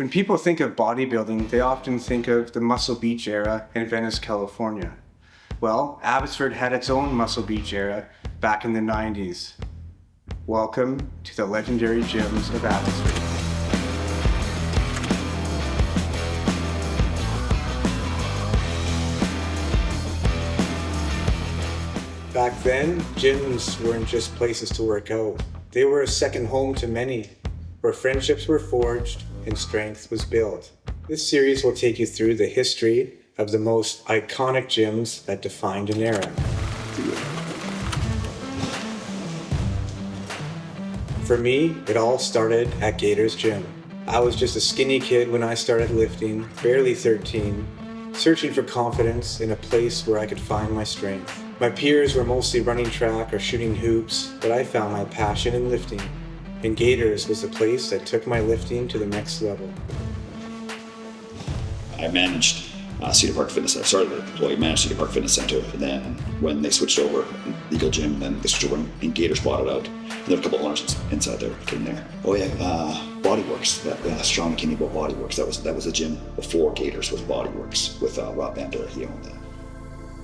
When people think of bodybuilding, they often think of the Muscle Beach era in Venice, California. Well, Abbotsford had its own Muscle Beach era back in the 90s. Welcome to the legendary gyms of Abbotsford. Back then, gyms weren't just places to work out. They were a second home to many, where friendships were forged and strength was built. This series will take you through the history of the most iconic gyms that defined an era. For me, it all started at Gator'sGym. I was just a skinny kid when I started lifting, barely 13, searching for confidence in a place where I could find my strength. My peers were mostly running track or shooting hoops, but I found my passion in lifting. And Gators was the place that took my lifting to the next level. I managed Cedar Park Fitness. I started as an employee, managed Cedar Park Fitness Center, and then when they switched over, Eagle Gym, then they switched over and Gators bought it out. And there were a couple of owners inside there, came there. Oh yeah, Bodyworks, that Sean McKinney bought Bodyworks. That was a gym before Gators was Bodyworks with Rob Van Der, he owned that.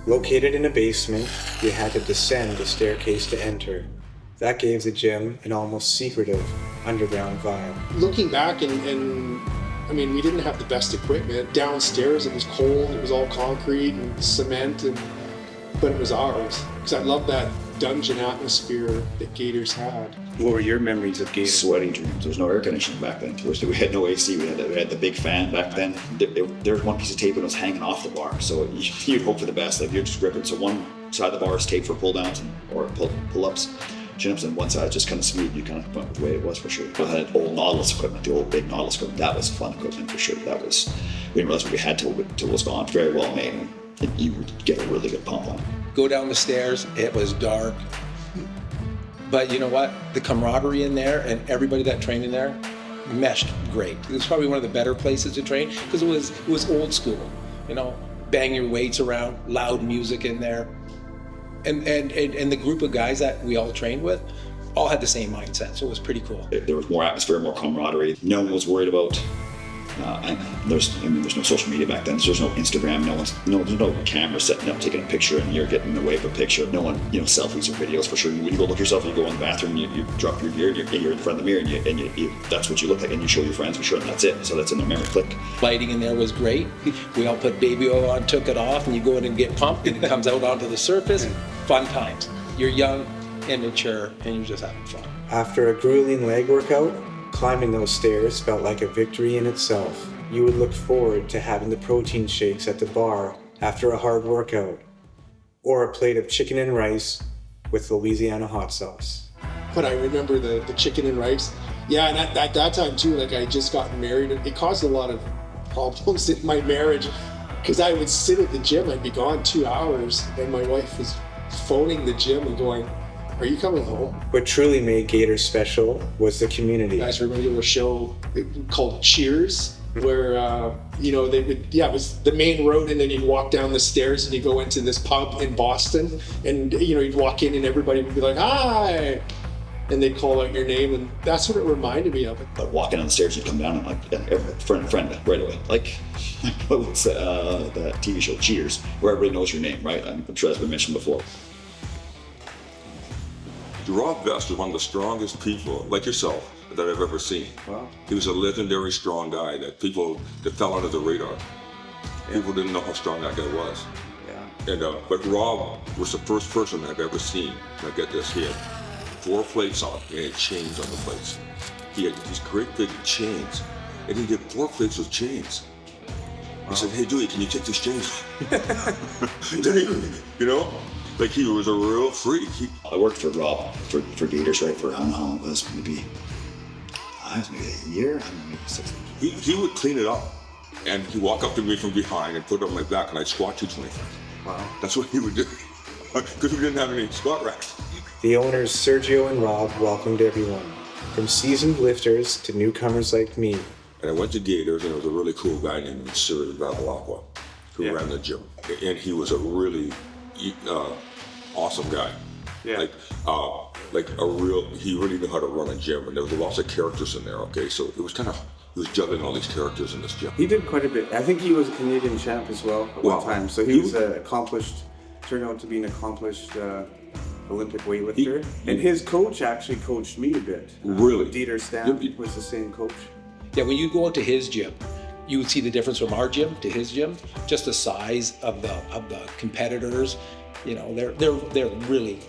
Located in a basement, you had to descend a staircase to enter. That gave the gym an almost secretive underground vibe. Looking back and I mean, we didn't have the best equipment. Downstairs it was cold, it was all concrete and cement, but it was ours. Because I love that dungeon atmosphere that Gators had. What were your memories of Gators? Sweaty dreams. There was no air conditioning back then. We had no AC. We had the big fan back then. There was one piece of tape and it was hanging off the bar. So you'd hope for the best. Like you're just gripping. So one side of the bar is taped for pull downs or pull-ups. Chin-ups, and one side just kind of smooth. You kind of went with the way it was for sure. We had old Nautilus equipment, the old big Nautilus equipment. That was fun equipment for sure. We didn't realize what we had till it was gone. Very well made, and you would get a really good pump on it. Go down the stairs, it was dark. But you know what? The camaraderie in there and everybody that trained in there meshed great. It was probably one of the better places to train because it was old school. You know, bang your weights around, loud music in there. And the group of guys that we all trained with all had the same mindset, so it was pretty cool. There was more atmosphere, more camaraderie. No one was worried about. There's no social media back then. So there's no Instagram. There's no camera setting up, taking a picture, and you're getting in the way of a picture. No one, selfies or videos for sure. When you go look yourself, you go in the bathroom, you drop your gear, and you're in front of the mirror, and you that's what you look like, and you show your friends, and that's it. So that's in their memory. Click. Lighting in there was great. We all put baby oil on, took it off, and you go in and get pumped, and it comes out onto the surface. Fun times. You're young, immature, and you're just having fun. After a grueling leg workout, climbing those stairs felt like a victory in itself. You would look forward to having the protein shakes at the bar after a hard workout, or a plate of chicken and rice with Louisiana hot sauce. But I remember the chicken and rice. Yeah, and at that time too, like I just got married. It caused a lot of problems in my marriage because I would sit at the gym, I'd be gone 2 hours, and my wife was phoning the gym and going, "Are you coming home?" What truly made Gators special was the community. You guys remember a show called Cheers, where they would, it was the main road, and then you'd walk down the stairs and you go into this pub in Boston, and you'd walk in and everybody would be like, "Hi," and they'd call out your name, and that's what it reminded me of. But walking down the stairs, you'd come down and like friend right away. Like what's the TV show Cheers, where everybody knows your name, right? I'm sure that's been mentioned before. Rob Vest was one of the strongest people, like yourself, that I've ever seen. Wow. He was a legendary strong guy that fell under the radar. Yeah. People didn't know how strong that guy was. Yeah. And but Rob was the first person I've ever seen. Now get this, he had 4 plates on, and he had chains on the plates. He had these great big chains, and he did 4 plates with chains. Wow. He said, "Hey Dewey, can you take these chains?" Like he was a real freak. I worked for Rob for Gators, right? For I don't know how long it was, maybe a year, maybe 6 months. He would clean it up, and he'd walk up to me from behind and put it on my back, and I'd squat 225. Wow. That's what he would do, because we didn't have any squat racks. The owners Sergio and Rob welcomed everyone, from seasoned lifters to newcomers like me. And I went to Gators, and there was a really cool guy named Siri Babalacqua who ran the gym, and he was a really awesome guy. Yeah. He really knew how to run a gym, and there was lots of characters in there. Okay, so it was kind of He was juggling all these characters in this gym. He did quite a bit. I think he was a Canadian champ as well at Wow. one time. So he was turned out to be an accomplished Olympic weightlifter. And his coach actually coached me a bit. Really? Dieter Stamp was the same coach. Yeah, when you go out to his gym, you would see the difference from our gym to his gym. Just the size of the competitors. You know, they're really,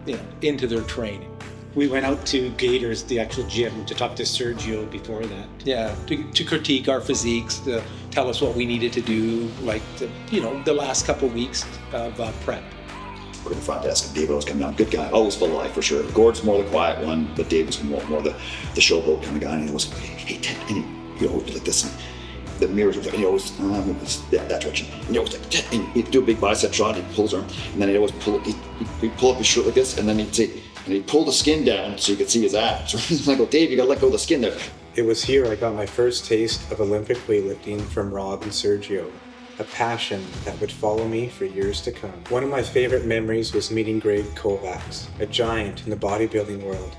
you know, into their training. We went out to Gator's, the actual gym, to talk to Sergio before that. Yeah, to critique our physiques, to tell us what we needed to do, like the last couple weeks of prep. We're in the front desk, and Dave always coming down. Good guy, always full of life for sure. Gord's more the quiet one, but Dave was more the showboat kind of guy. And he was, hey Ted, and he always like this. And the mirrors was like, and he always that direction. And he always like, Ted, and he'd do a big bicep shot, he'd pull his arm, and then he'd always he'd pull up his shirt like this, and then he'd say, and he'd pull the skin down so you could see his abs. And I go, Dave, you gotta let go of the skin there. It was here I got my first taste of Olympic weightlifting from Rob and Sergio, a passion that would follow me for years to come. One of my favorite memories was meeting Greg Kovacs, a giant in the bodybuilding world,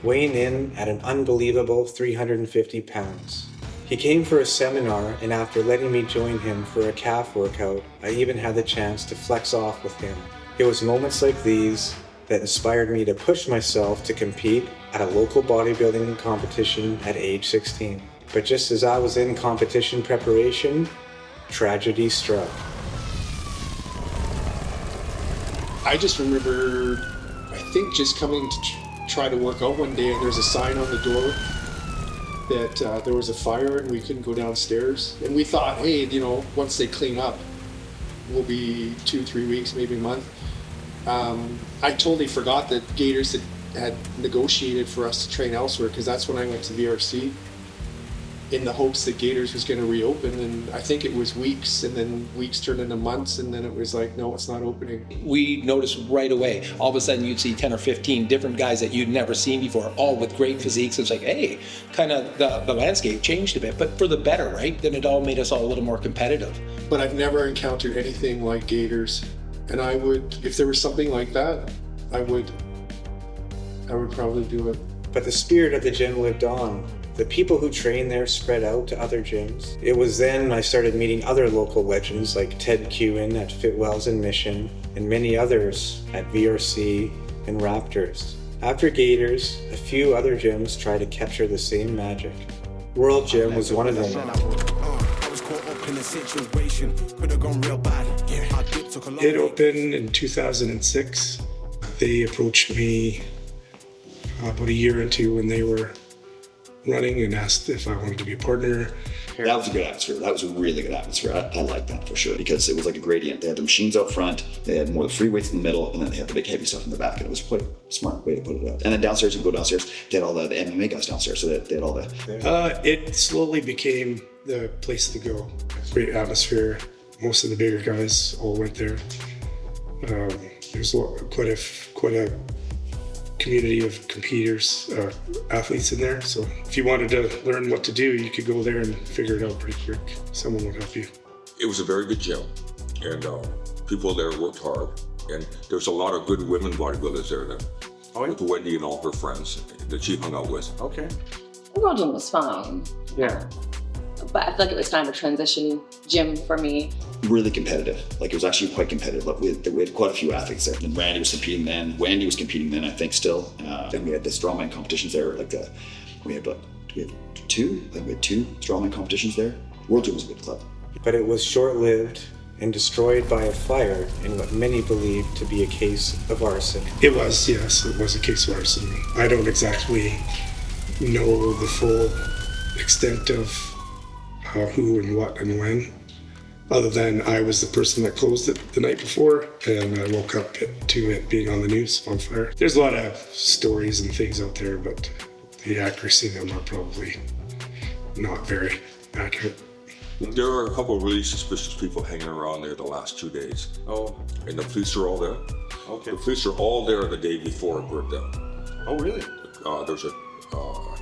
weighing in at an unbelievable 350 pounds. He came for a seminar, and after letting me join him for a calf workout, I even had the chance to flex off with him. It was moments like these that inspired me to push myself to compete at a local bodybuilding competition at age 16. But just as I was in competition preparation, tragedy struck. I just remember, I think just coming to try to work out one day, and there's a sign on the door that there was a fire and we couldn't go downstairs. And we thought, hey, you know, once they clean up, we'll be 2-3 weeks, maybe a month. I totally forgot that Gators had negotiated for us to train elsewhere, because that's when I went to VRC in the hopes that Gators was going to reopen. And I think it was weeks, and then weeks turned into months, and then it was like, no, it's not opening. We noticed right away, all of a sudden you'd see 10 or 15 different guys that you'd never seen before, all with great physiques. It's like, hey, kind of the landscape changed a bit, but for the better, right? Then it all made us all a little more competitive. But I've never encountered anything like Gators. And I would, if there was something like that, I would probably do it. But the spirit of the gym lived on. The people who trained there spread out to other gyms. It was then I started meeting other local legends like Ted Kewen at Fitwells in Mission, and many others at VRC and Raptors. After Gators, a few other gyms tried to capture the same magic. WorldGym was one of them. It opened in 2006. They approached me about a year into when they were running and asked if I wanted to be a partner. That was a good atmosphere. That was a really good atmosphere. I liked that for sure, because it was like a gradient. They had the machines out front, they had more of the free weights in the middle, and then they had the big heavy stuff in the back, and it was quite a smart way to put it out. And then downstairs, you go downstairs, they had all the MMA guys downstairs, so they had all the... It slowly became the place to go. Great atmosphere. Most of the bigger guys all went there. There's quite a community of competitors, athletes in there. So if you wanted to learn what to do, you could go there and figure it out pretty quick. Someone would help you. It was a very good gym, and people there worked hard. And there's a lot of good women bodybuilders there then. Oh, yeah? With Wendy and all her friends that she hung out with. Okay. The World Gym was fine. Yeah. But I feel like it was kind of a transition gym for me. Really competitive. Like, it was actually quite competitive. Like, we had quite a few athletes there. And Randy was competing then. Wendy was competing then, I think, still. Then we had the strongman competitions there. We had two strongman competitions there. World Gym was a good club. But it was short-lived and destroyed by a fire in what many believed to be a case of arson. It was, yes, it was a case of arson. I don't exactly know the full extent of who and what and when, other than I was the person that closed it the night before, and I woke up to it being on the news on fire. There's a lot of stories and things out there, but the accuracy of them are probably not very accurate. There are a couple of really suspicious people hanging around there the last 2 days. Oh, And the police are all there. okay. The police are all there the day before it burned down. Oh, really? There's a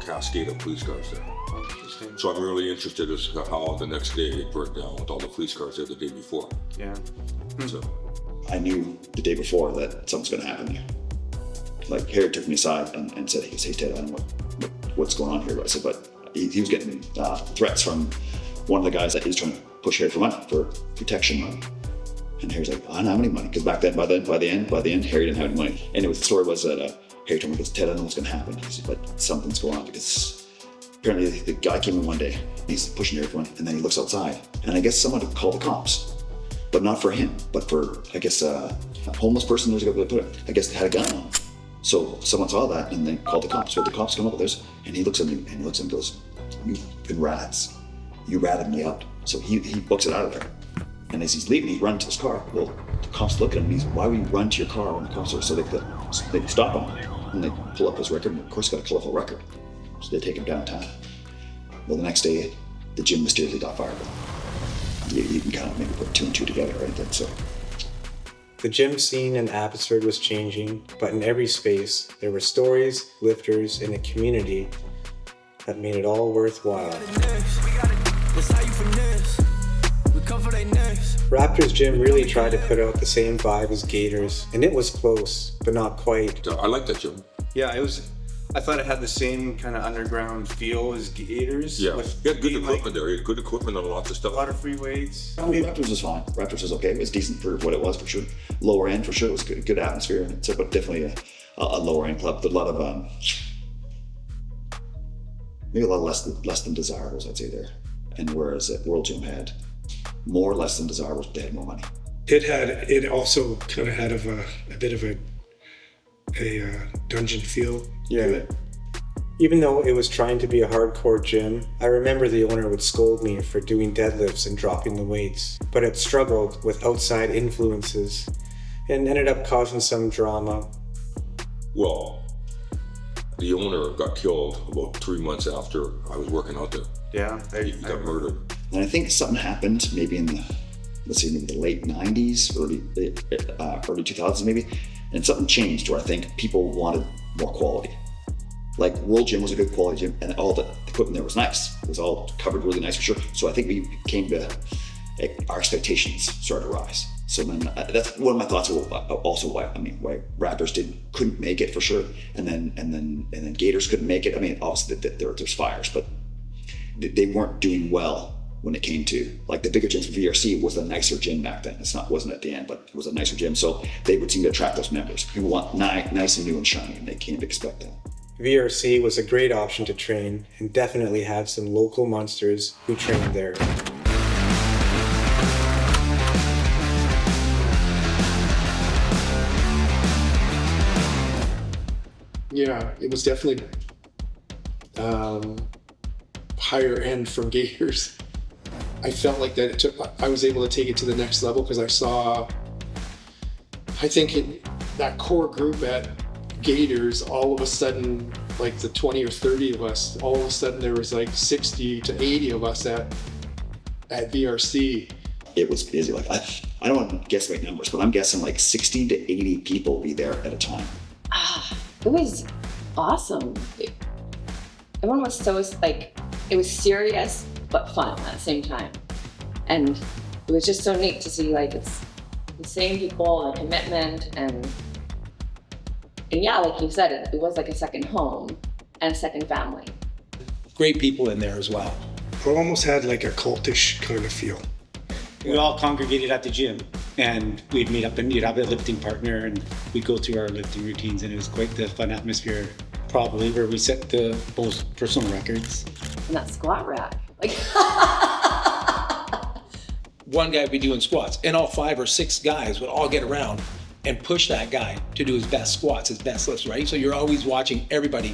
cascade of police cars there. Oh, interesting. So I'm really interested as to how the next day it burned down with all the police cars there the day before. Yeah. So I knew the day before that something's going to happen here. Like, Harry took me aside and said, hey Ted, I don't know what's going on here. I said, but he was getting threats from one of the guys that he was trying to push Harry for money, for protection money. And Harry's like, I don't have any money, because back then, by the end, Harry didn't have any money. Anyway, the story was that Harry told me, Ted, I don't know what's gonna happen. He said, but something's going on, because apparently the guy came in one day, he's pushing Harry for money, and then he looks outside, and I guess someone called the cops, but not for him, but for, I guess, a homeless person, there's a good way to put it, I guess had a gun on him. So someone saw that, and they called the cops. So the cops come up with this, and he looks at me, and goes, you fucking rats, you ratted me out. So he books it out of there. And as he's leaving, he runs to his car. Well, the cops look at him, and he's, why would you run to your car when the cops are? So they stop him, and they pull up his record, and of course, he's got a colorful record. So they take him downtown. Well, the next day, the gym mysteriously got fired. You can kind of maybe put 2 and 2 together, right? Then, so. The gym scene in Abbotsford was changing, but in every space, there were stories, lifters, and a community that made it all worthwhile. Raptors Gym really tried to put out the same vibe as Gators, and it was close, but not quite. I like that gym. Yeah, I thought it had the same kind of underground feel as Gators. Yeah, with you had good being, equipment there. You had good equipment on lots of stuff. A lot of free weights. Raptors was fine. Raptors was okay. It was decent for what it was, for sure. Lower end, for sure. It was good atmosphere. It's but definitely a lower end club. A lot of maybe a lot less than desirables, I'd say there. And whereas worldgym had more less than desirables, but they had more money. It also kind of had a bit of a dungeon feel. Yeah. Even though it was trying to be a hardcore gym, I remember the owner would scold me for doing deadlifts and dropping the weights, but it struggled with outside influences and ended up causing some drama. Well, the owner got killed about 3 months after I was working out there. Yeah. He got murdered. And I think something happened maybe in the, let's say maybe the late 90s, early 2000s maybe, and something changed where I think people wanted more quality. Like World Gym was a good quality gym, and all the equipment there was nice. It was all covered really nice for sure. So I think we came to, our expectations started to rise. So then that's one of my thoughts. Also, why Raptors couldn't make it for sure, and then Gators couldn't make it. I mean, obviously there's fires, but they weren't doing well when it came to, like, the bigger gyms. VRC was a nicer gym back then. Wasn't at the end, but it was a nicer gym. So they would seem to attract those members. People want nice and new and shiny, and they can't expect that. VRC was a great option to train and definitely had some local monsters who trained there. Yeah, it was definitely higher end from Gators. I felt like that I was able to take it to the next level because I think that core group at Gators, all of a sudden, like the 20 or 30 of us, all of a sudden there was like 60 to 80 of us at VRC. It was busy. Like I don't want to guess right numbers, but I'm guessing like 60 to 80 people be there at a time. It was awesome. Everyone was so, like, it was serious but fun at the same time. And it was just so neat to see, like, it's the same people and commitment and yeah, like you said, it was like a second home and a second family. Great people in there as well. It almost had like a cultish kind of feel. We all congregated at the gym, and we'd meet up, and you'd have a lifting partner, and we'd go through our lifting routines, and it was quite the fun atmosphere, probably where we set the most personal records. And that squat rack, like. One guy would be doing squats, and all 5 or 6 guys would all get around and push that guy to do his best squats, his best lifts, right? So you're always watching everybody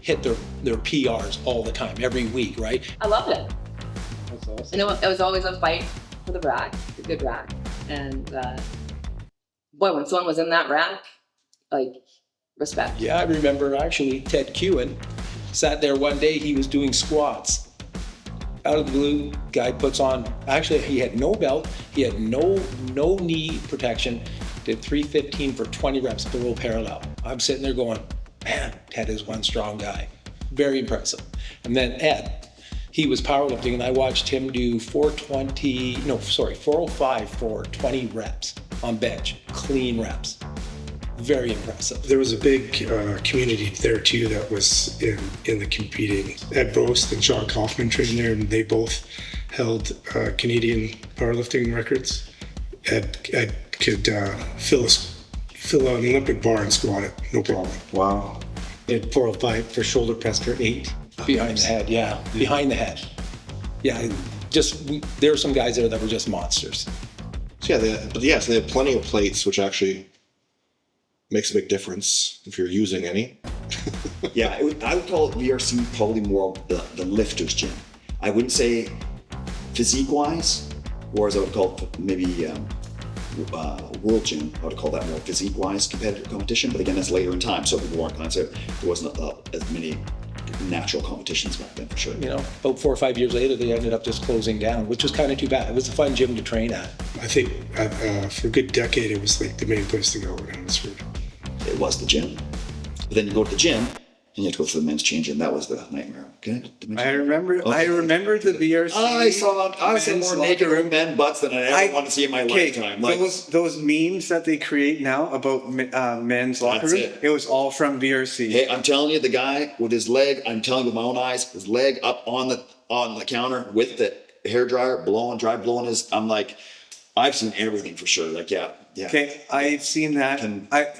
hit their PRs all the time, every week, right? I loved it. That's awesome. And it was always a fight for the rack, the good rack. And boy, when someone was in that rack, like, respect. Yeah, I remember actually Ted Kewen sat there one day, he was doing squats. Out of the blue, guy puts on, actually he had no belt, he had no knee protection, did 315 for 20 reps below parallel. I'm sitting there going, man, Ted is one strong guy. Very impressive. And then Ed, he was powerlifting, and I watched him do 405 for 20 reps on bench, clean reps. Very impressive. There was a big community there too that was in the competing. Ed Brost and Sean Kaufman trained there, and they both held Canadian powerlifting records. Ed could fill an Olympic bar and squat it, no problem. Wow. Did 405 for shoulder press for 8. Behind the head, yeah. Behind the head. Yeah, there were some guys there that were just monsters. So so they have plenty of plates, which actually makes a big difference if you're using any. Yeah, I would call it VRC probably more the lifter's gym. I wouldn't say physique-wise, or as I would call it maybe world gym. I would call that more physique-wise competitive competition. But again, that's later in time, so people weren't there wasn't as many natural competitions back then for sure. You know, about 4 or 5 years later, they ended up just closing down, which was kind of too bad. It was a fun gym to train at. I think for a good decade, it was like the main place to go in Abbotsford. It was the gym. But then you go to the gym, and you have to go through the men's change, and that was the nightmare. Okay? I remember the VRC. I saw men's more locker naked room. men butts than I ever want to see in my lifetime. Like, those memes that they create now about men's locker That's room, it was all from VRC. hey, I'm telling you, the guy with his leg, I'm telling you with my own eyes, his leg up on the counter with the hairdryer blowing his. I'm like, I've seen everything for sure. Like, yeah. Okay, I've seen that.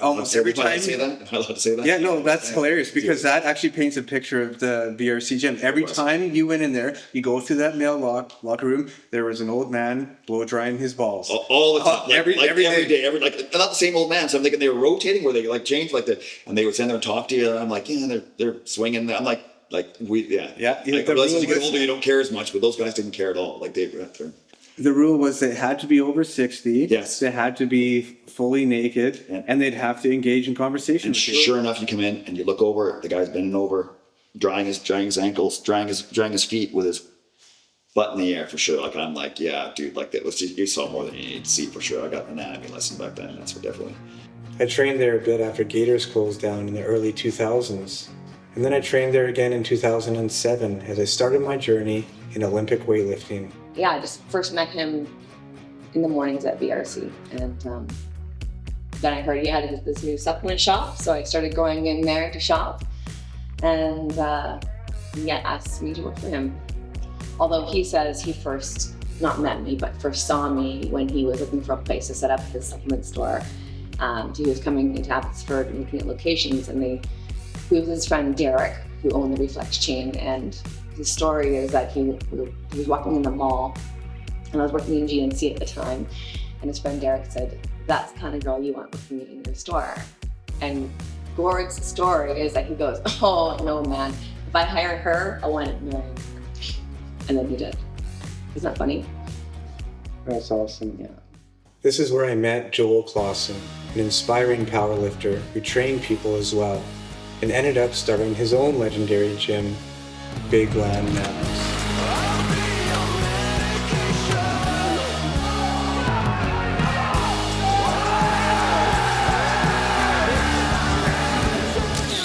Almost Every every time I time. say that, am I allowed to say that? Yeah, no, that's hilarious because that actually paints a picture of the VRC gym. Every time you went in there, you go through that male locker room, there was an old man blow drying his balls. All the time, every day. like not the same old man. So I'm thinking they were rotating, where they like changed and they would stand there and talk to you. I'm like, yeah, they're swinging. I'm like we, yeah. Yeah, Like, the as you rule get was- older, you don't care as much, but those guys didn't care at all. Like they were. The rule was they had to be over 60. Yes. They had to be fully naked, Yeah. and they'd have to engage in conversation. And sure enough, you come in and you look over. The guy's bending over, drying his ankles, drying his feet with his butt in the air for sure. Like I'm like, yeah, dude. Like that was you saw more than you need to see for sure. I got an anatomy lesson back then. That's for definitely. I trained there a bit after Gators closed down in the early 2000s. And then I trained there again in 2007 as I started my journey in Olympic weightlifting. Yeah, I just first met him in the mornings at VRC, and then I heard he had this new supplement shop, so I started going in there to shop, and he asked me to work for him. Although he says he first not met me, but first saw me when he was looking for a place to set up his supplement store. He was coming into Abbotsford and looking at locations, and he was with his friend Derek, who owned the Reflex chain, and his story is that he was walking in the mall, and I was working in GNC at the time, and his friend Derek said, "That's the kind of girl you want working in your store." And Gord's story is that he goes, "Oh no, man, if I hire her, I'll win $1 million." And then he did. Isn't that funny? That's awesome. Yeah. This is where I met Joel Klassen, an inspiring powerlifter who trained people as well, and ended up starting his own legendary gym, Big Land Mammals.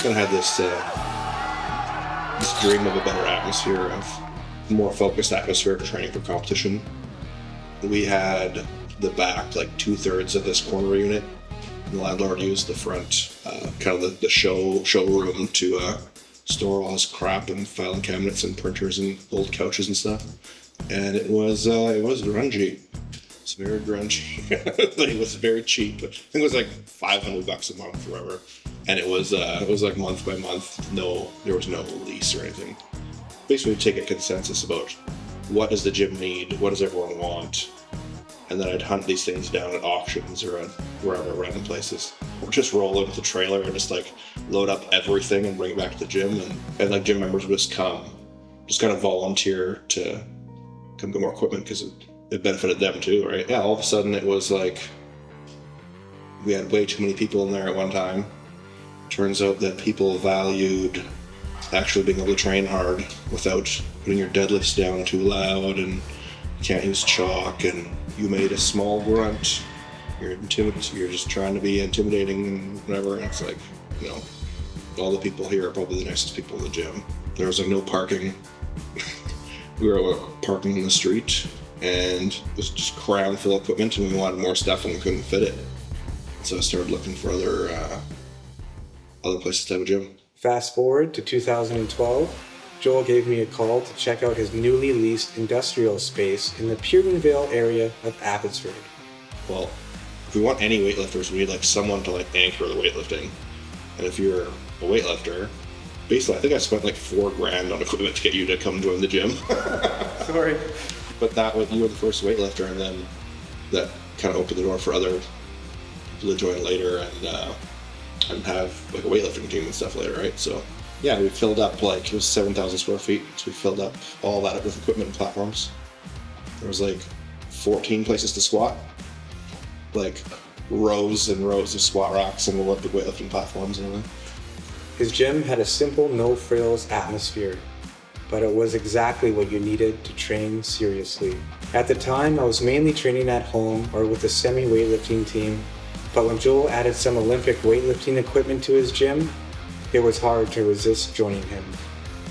Kind of had this dream of a better atmosphere, of more focused atmosphere of training for competition. We had the back, like 2/3 of this corner unit. The landlord used the front, kind of the showroom to store all his crap and filing cabinets and printers and old couches and stuff. And it was grungy. It's very grungy, but it was very cheap. I think it was like $500 a month, whatever. And it was like month by month. There was no lease or anything. Basically, we take a consensus about what does the gym need, what does everyone want, and then I'd hunt these things down at auctions or at wherever, random places. Or just roll into the trailer and just like load up everything and bring it back to the gym, and like gym members would just come, just kind of volunteer to come get more equipment because it benefited them too, right? Yeah, all of a sudden it was like we had way too many people in there at one time. Turns out that people valued actually being able to train hard without putting your deadlifts down too loud, and you can't use chalk, and you made a small grunt. You're just trying to be intimidating and whatever. And it's like, you know, all the people here are probably the nicest people in the gym. There was like no parking. We were parking in the street, and it was just crammed full of equipment, and we wanted more stuff and we couldn't fit it. So I started looking for other places to have a gym. Fast forward to 2012, Joel gave me a call to check out his newly leased industrial space in the Purinville area of Abbotsford. Well, if we want any weightlifters, we need like someone to like anchor the weightlifting. And if you're a weightlifter, basically, I think I spent like $4,000 on equipment to get you to come join the gym. Sorry. But you were the first weightlifter, and then that kind of opened the door for other people to join later and have like a weightlifting team and stuff later, right? So yeah, we filled up it was 7,000 square feet. So we filled up all that with equipment and platforms. There was like 14 places to squat, like rows and rows of squat racks and Olympic weightlifting platforms and everything. His gym had a simple, no-frills atmosphere, but it was exactly what you needed to train seriously. At the time, I was mainly training at home or with a semi-weightlifting team, but when Joel added some Olympic weightlifting equipment to his gym, it was hard to resist joining him.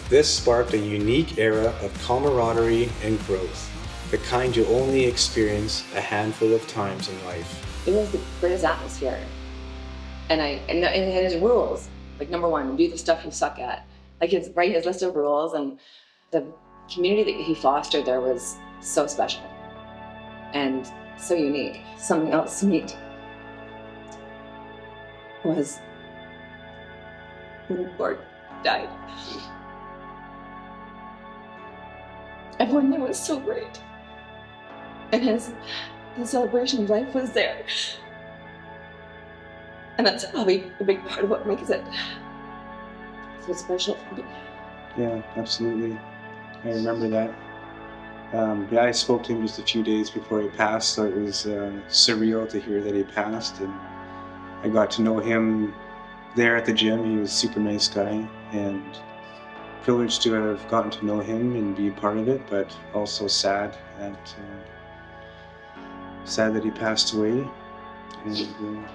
This sparked a unique era of camaraderie and growth, the kind you only experience a handful of times in life. It was the greatest atmosphere. And it has rules. Like, number one, do the stuff you suck at. Like, his list of rules, and the community that he fostered there was so special and so unique. Something else neat was when Gord died. Everyone there was so great. And his celebration of life was there. And that's probably a big part of what makes it so special for me. Yeah, absolutely. I remember that. I spoke to him just a few days before he passed, so it was surreal to hear that he passed. And I got to know him there at the gym. He was a super nice guy, and privileged to have gotten to know him and be part of it, but also sad that he passed away. And,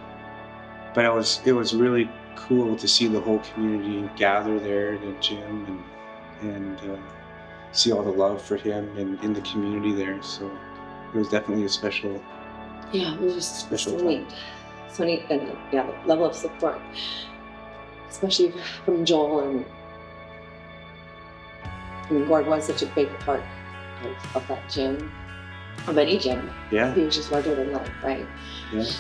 but it was really cool to see the whole community gather there at the gym and see all the love for him and in the community there. So it was definitely a special. Yeah, it was just special so neat. So neat, and yeah, the level of support, especially from Joel. And I mean, Gord was such a big part of that gym, of any gym. Yeah. He was just larger than life, right? Yeah. So.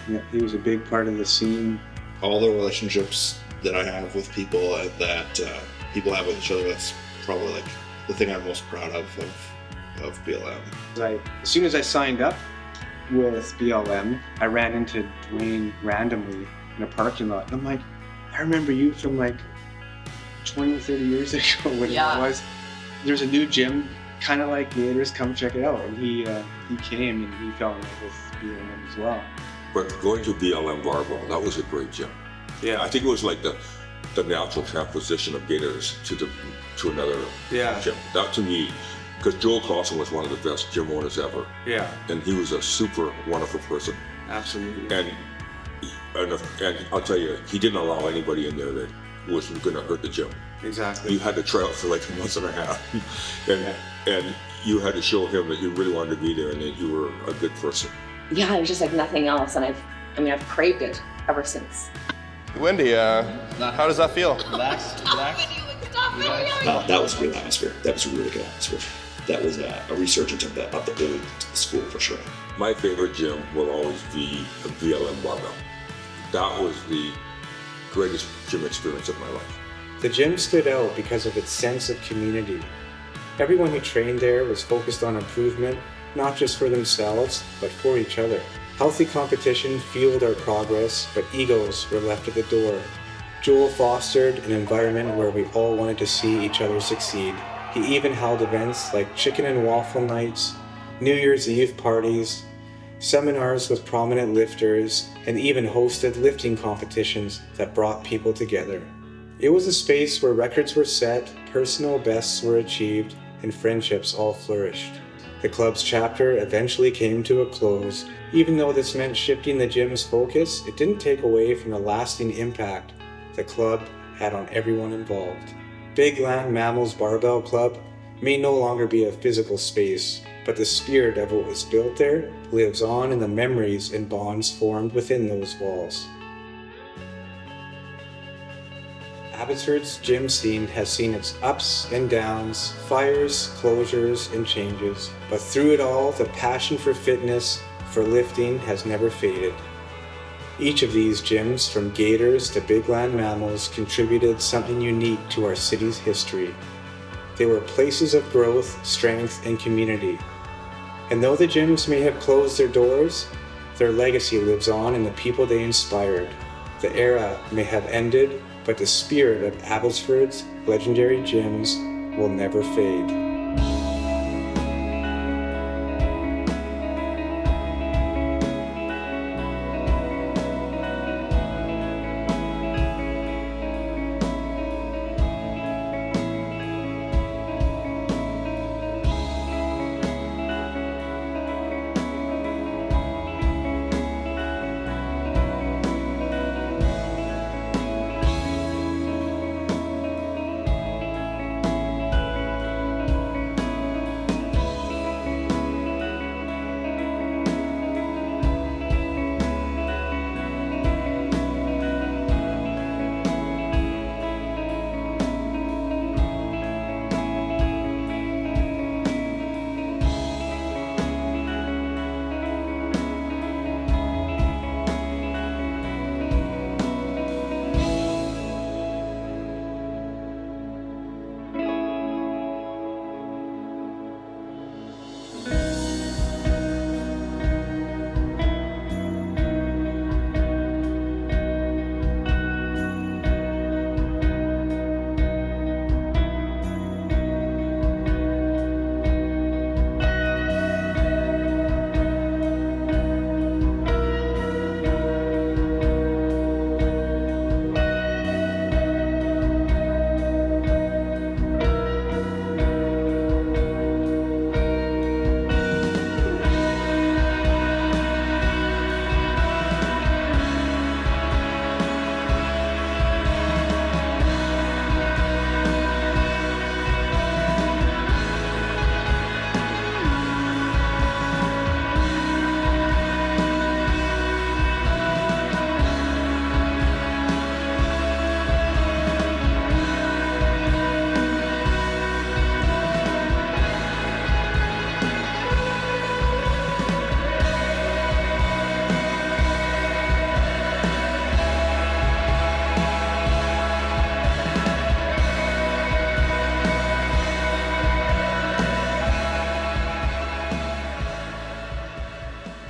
Yeah, he was a big part of the scene. All the relationships that I have with people that people have with each other, that's probably like the thing I'm most proud of BLM. As soon as I signed up with BLM, I ran into Dwayne randomly in a parking lot. I'm like, I remember you from like 20, 30 years ago, when it was. There's a new gym, kind of like Gator's, come check it out. And he came and he fell in love with BLM as well. But going to BLM Barbell, that was a great gym. Yeah. I think it was like the natural transposition of Gators to another gym. That to me, because Joel Klassen was one of the best gym owners ever. Yeah. And he was a super wonderful person. Absolutely. And I'll tell you, he didn't allow anybody in there that wasn't going to hurt the gym. Exactly. You had to try out for like a month and a half. And you had to show him that you really wanted to be there and that you were a good person. Yeah, it was just like nothing else, and I've craved it ever since. Wendy, how does that feel? That was a good atmosphere. That was a really good atmosphere. That was a resurgence of the old school for sure. My favorite gym will always be the BLM Barbell. That was the greatest gym experience of my life. The gym stood out because of its sense of community. Everyone who trained there was focused on improvement, not just for themselves, but for each other. Healthy competition fueled our progress, but egos were left at the door. Joel fostered an environment where we all wanted to see each other succeed. He even held events like chicken and waffle nights, New Year's Eve parties, seminars with prominent lifters, and even hosted lifting competitions that brought people together. It was a space where records were set, personal bests were achieved, and friendships all flourished. The club's chapter eventually came to a close. Even though this meant shifting the gym's focus, it didn't take away from the lasting impact the club had on everyone involved. Big Land Mammals Barbell Club may no longer be a physical space, but the spirit of what was built there lives on in the memories and bonds formed within those walls. Abbotsford's gym scene has seen its ups and downs, fires, closures, and changes, but through it all, the passion for fitness, for lifting, has never faded. Each of these gyms, from Gators to Big Land Mammals, contributed something unique to our city's history. They were places of growth, strength, and community. And though the gyms may have closed their doors, their legacy lives on in the people they inspired. The era may have ended, but the spirit of Abbotsford's legendary gyms will never fade.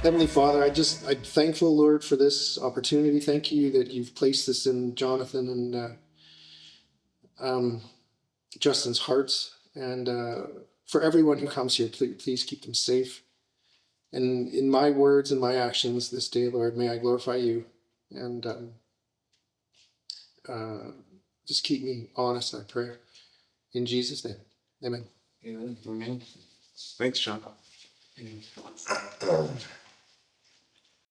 Heavenly Father, I'm thankful, Lord, for this opportunity. Thank you that you've placed this in Jonathan and Justin's hearts. And for everyone who comes here, please keep them safe. And in my words and my actions this day, Lord, may I glorify you. And just keep me honest, I pray. In Jesus' name, amen. Amen. Thanks, John.